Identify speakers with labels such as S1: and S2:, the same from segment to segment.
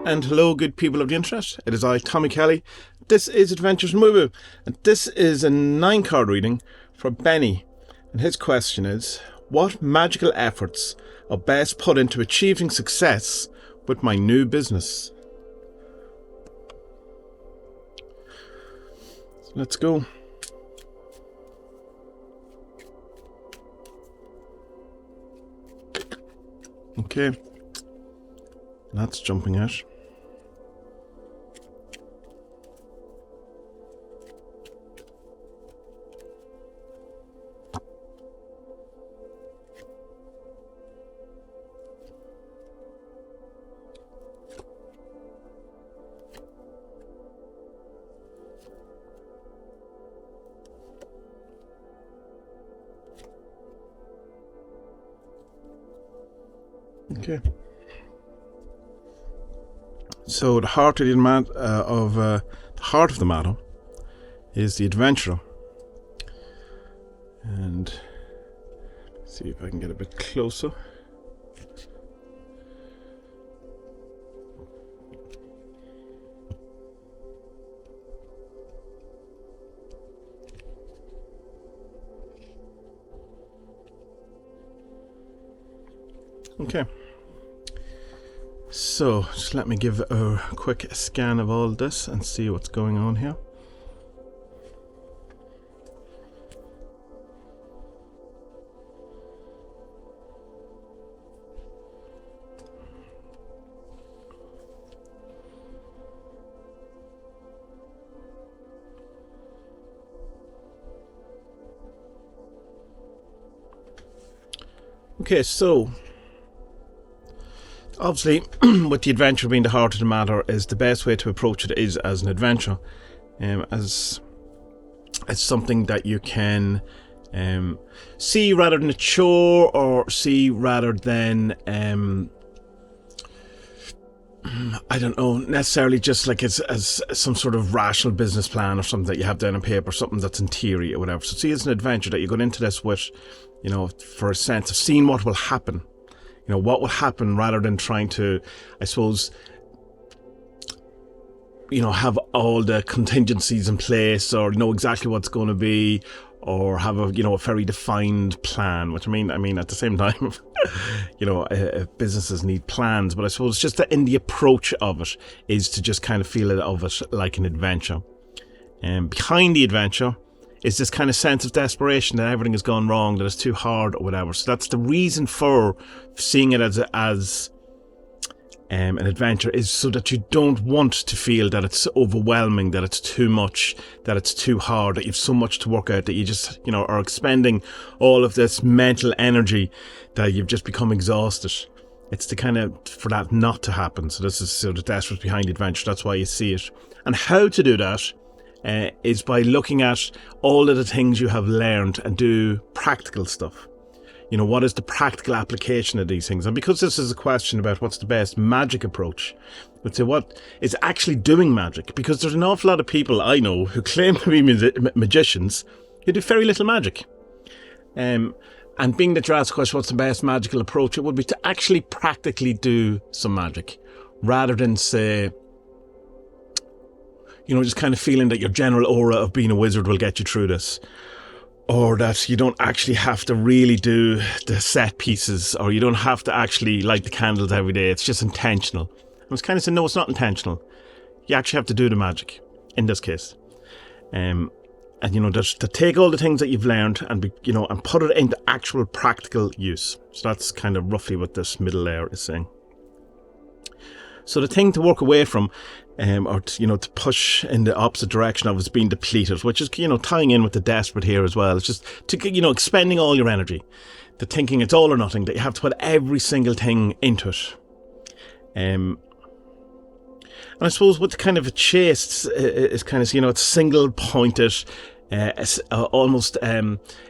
S1: And hello, good people of the internet. It is I, Tommy Kelly. This is Adventures in Mubu, and this is a 9-card reading for Benny. And his question is, what magical efforts are best put into achieving success with my new business? So let's go. Okay, that's jumping out. Okay. So the heart of the matter is the adventurer, and see if I can get a bit closer. Okay. So, just let me give a quick scan of all this and see what's going on here. Okay, so obviously, with the adventure being the heart of the matter, is the best way to approach it is as an adventure, as something that you can see rather than a chore, or see rather than I don't know, necessarily just like as some sort of rational business plan or something that you have down on paper, something that's in theory or whatever. So see, it's an adventure that you go into this with, for a sense of seeing what will happen. What will happen, rather than trying to, I suppose, have all the contingencies in place, or know exactly what's going to be, or have a very defined plan. Which I mean, at the same time, businesses need plans, but I suppose just that in the approach of it is to just kind of feel it of it like an adventure. And behind the adventure is this kind of sense of desperation that everything has gone wrong, that it's too hard or whatever. So that's the reason for seeing it as an adventure, is so that you don't want to feel that it's overwhelming, that it's too much, that it's too hard, that you have so much to work out, that you just, are expending all of this mental energy, that you've just become exhausted. It's the kind of, for that not to happen. So this is sort of desperate behind the adventure. That's why you see it. And how to do that is by looking at all of the things you have learned and do practical stuff. What is the practical application of these things? And because this is a question about what's the best magic approach, let's say what is actually doing magic, because there's an awful lot of people I know who claim to be magicians who do very little magic. And being that you're asked the question, what's the best magical approach, it would be to actually practically do some magic, rather than say, just kind of feeling that your general aura of being a wizard will get you through this, or that you don't actually have to really do the set pieces, or you don't have to actually light the candles every day. It's just intentional. I was kind of saying, no, it's not intentional. You actually have to do the magic in this case. And just to take all the things that you've learned and and put it into actual practical use. So that's kind of roughly what this middle layer is saying. So the thing to work away from, or to push in the opposite direction of, is being depleted, which is tying in with the desperate here as well. It's just to expending all your energy, the thinking it's all or nothing, that you have to put every single thing into it. And I suppose what kind of a chase is kind of it's single pointed, almost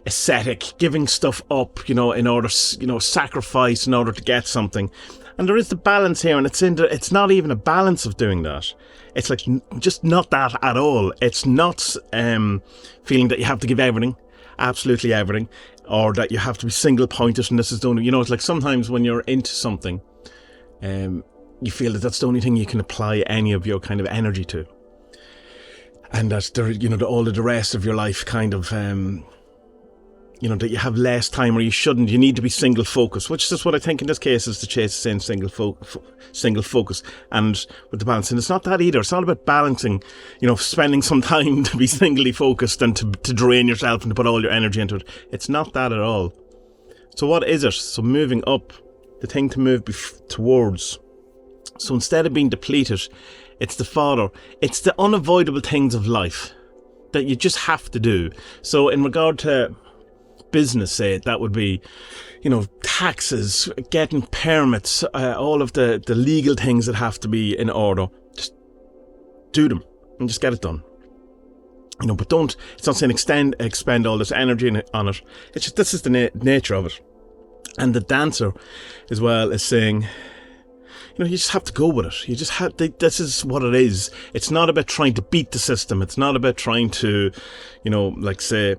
S1: ascetic, giving stuff up, in order sacrifice in order to get something. And there is the balance here, and it's not even a balance of doing that. It's like just not that at all. It's not feeling that you have to give everything, absolutely everything, or that you have to be single pointed and this is done. It's like sometimes when you're into something, you feel that that's the only thing you can apply any of your kind of energy to. And that all of the rest of your life kind of, that you have less time, or you need to be single focused, which is just what I think in this case is the Chase is saying, single focus. And with the balance, and it's not that either. It's not about balancing, spending some time to be singly focused and to drain yourself and to put all your energy into it. It's not that at all. So what is it? So moving up, the thing to move towards. So instead of being depleted, it's the fodder. It's the unavoidable things of life that you just have to do. So in regard to business, say, that would be, taxes, getting permits, all of the legal things that have to be in order. Just do them and just get it done. But don't, it's not saying expend all this energy on it. It's just, this is the nature of it. And the dancer as well is saying, you just have to go with it. You just have to, this is what it is. It's not about trying to beat the system. It's not about trying to, say,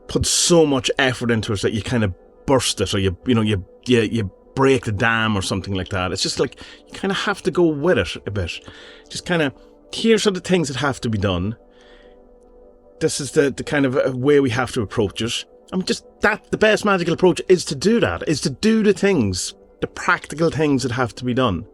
S1: put so much effort into it that you kind of burst it, or you break the dam or something like that. It's just like you kind of have to go with it a bit. Just kind of, here's are the things that have to be done. This is the kind of way we have to approach it. The best magical approach is to do that, is to do the things, the practical things that have to be done.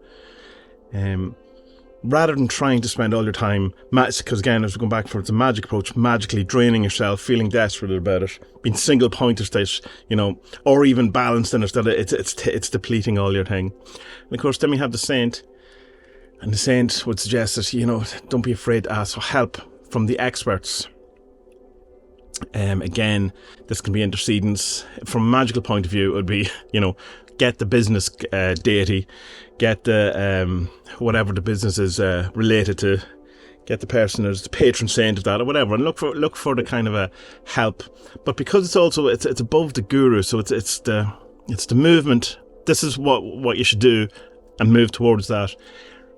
S1: Rather than trying to spend all your time, because again, as we're going back for it's a magic approach, magically draining yourself, feeling desperate about it, being single-pointed that, or even balanced in it, that it's depleting all your thing. And of course, then we have the saint, and the saint would suggest that, don't be afraid to ask for help from the experts. Again, this can be intercedence. From a magical point of view, it would be, get the business deity, get the whatever the business is related to, get the person as the patron saint of that or whatever, and look for the kind of a help. But because it's above the guru, so it's the movement. This is what you should do and move towards that.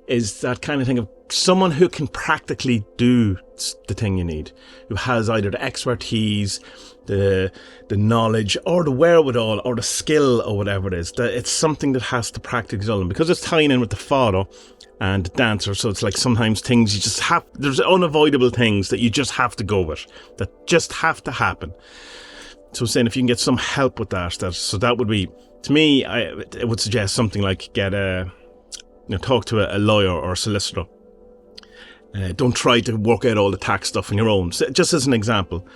S1: Is that kind of thing of someone who can practically do the thing you need, who has either the expertise, the knowledge, or the wherewithal, or the skill, or whatever it is. That it's something that has to practically done, because it's tying in with the fado and the dancer. So it's like sometimes things you just have. There's unavoidable things that you just have to go with, that just have to happen. So saying if you can get some help with that would be, to me, it would suggest something like talk to a lawyer or a solicitor. Don't try to work out all the tax stuff on your own, just as an example.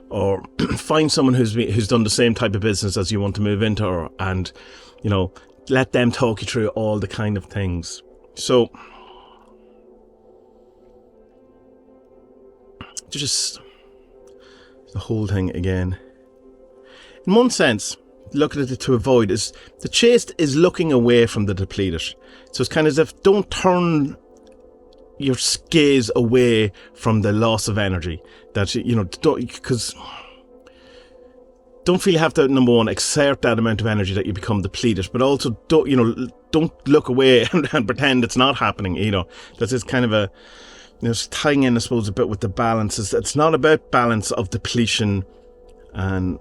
S1: Or find someone who's done the same type of business as you want to move into, and let them talk you through all the kind of things. So just the whole thing again. In one sense, looking at it to avoid is the chaste is looking away from the depleted. So it's kind of as if don't turn your gaze away from the loss of energy. That because don't feel you have to, number one, exert that amount of energy that you become depleted, but also don't look away and pretend it's not happening. That is kind of it's tying in, I suppose, a bit with the balance. It's not about balance of depletion, and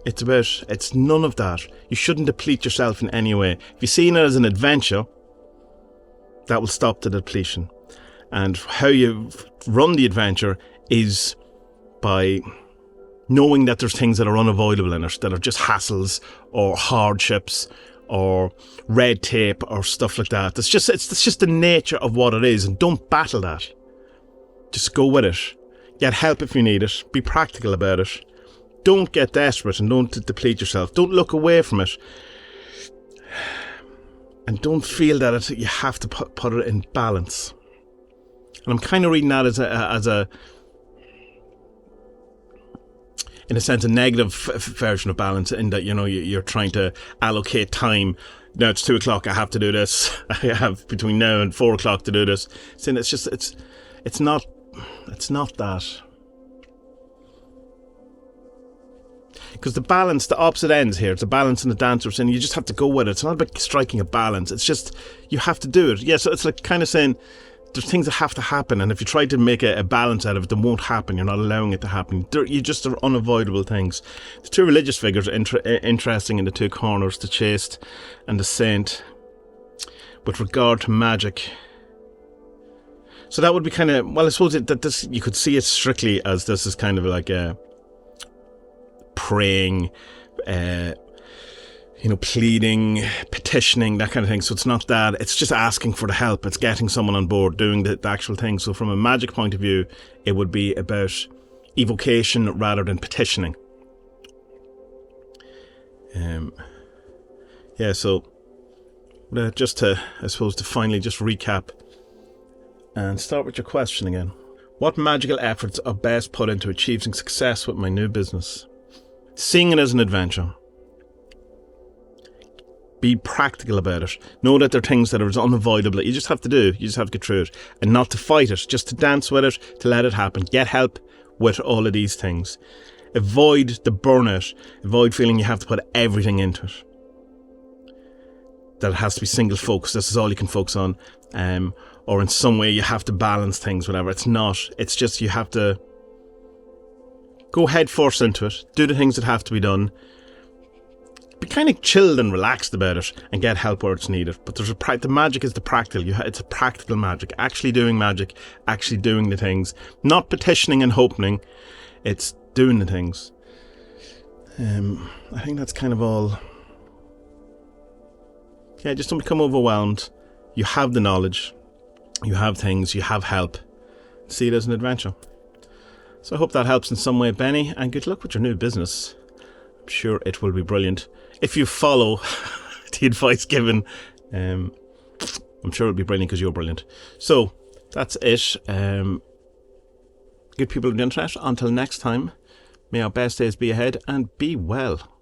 S1: it's none of that. You shouldn't deplete yourself in any way. If you're seeing it as an adventure, that will stop the depletion. And how you run the adventure is by knowing that there's things that are unavoidable in it, that are just hassles or hardships or red tape or stuff like that. It's just the nature of what it is, and don't battle that. Just go with it. Get help if you need it. Be practical about it. Don't get desperate and don't deplete yourself. Don't look away from it. And don't feel that you have to put it in balance. And I'm kind of reading that as a in a sense, a negative version of balance, in that, you're trying to allocate time. Now it's 2:00, I have to do this. I have between now and 4:00 to do this. Saying it's not that. Because the balance, the opposite ends here, it's the balance and the dancer, saying you just have to go with it. It's not about striking a balance. It's just, you have to do it. Yeah, so it's like kind of saying, there's things that have to happen, and if you try to make a balance out of it, they won't happen. You're not allowing it to happen. You just are unavoidable things. The two religious figures are interesting in the two corners, the chaste and the saint, with regard to magic. So that would be kind of, well, I suppose that this, you could see it strictly as this is kind of like a praying, pleading, petitioning, that kind of thing. So it's not that, it's just asking for the help. It's getting someone on board, doing the actual thing. So from a magic point of view, it would be about evocation rather than petitioning. So just to, I suppose, to finally just recap and start with your question again. What magical efforts are best put into achieving success with my new business? Seeing it as an adventure. Be practical about it. Know that there are things that are unavoidable that you just have to do. You just have to get through it. And not to fight it, just to dance with it, to let it happen. Get help with all of these things. Avoid the burnout. Avoid feeling you have to put everything into it. That it has to be single focus. This is all you can focus on. Or in some way you have to balance things, whatever. It's not. It's just you have to go head first into it. Do the things that have to be done. Be kind of chilled and relaxed about it and get help where it's needed. But there's the magic is the practical. It's a practical magic. Actually doing magic. Actually doing the things. Not petitioning and hoping. It's doing the things. I think that's kind of all. Yeah, just don't become overwhelmed. You have the knowledge. You have things. You have help. See it as an adventure. So I hope that helps in some way, Benny. And good luck with your new business. I'm sure it will be brilliant. If you follow the advice given, I'm sure it'll be brilliant because you're brilliant. So that's it. Good people of the internet. Until next time, may our best days be ahead and be well.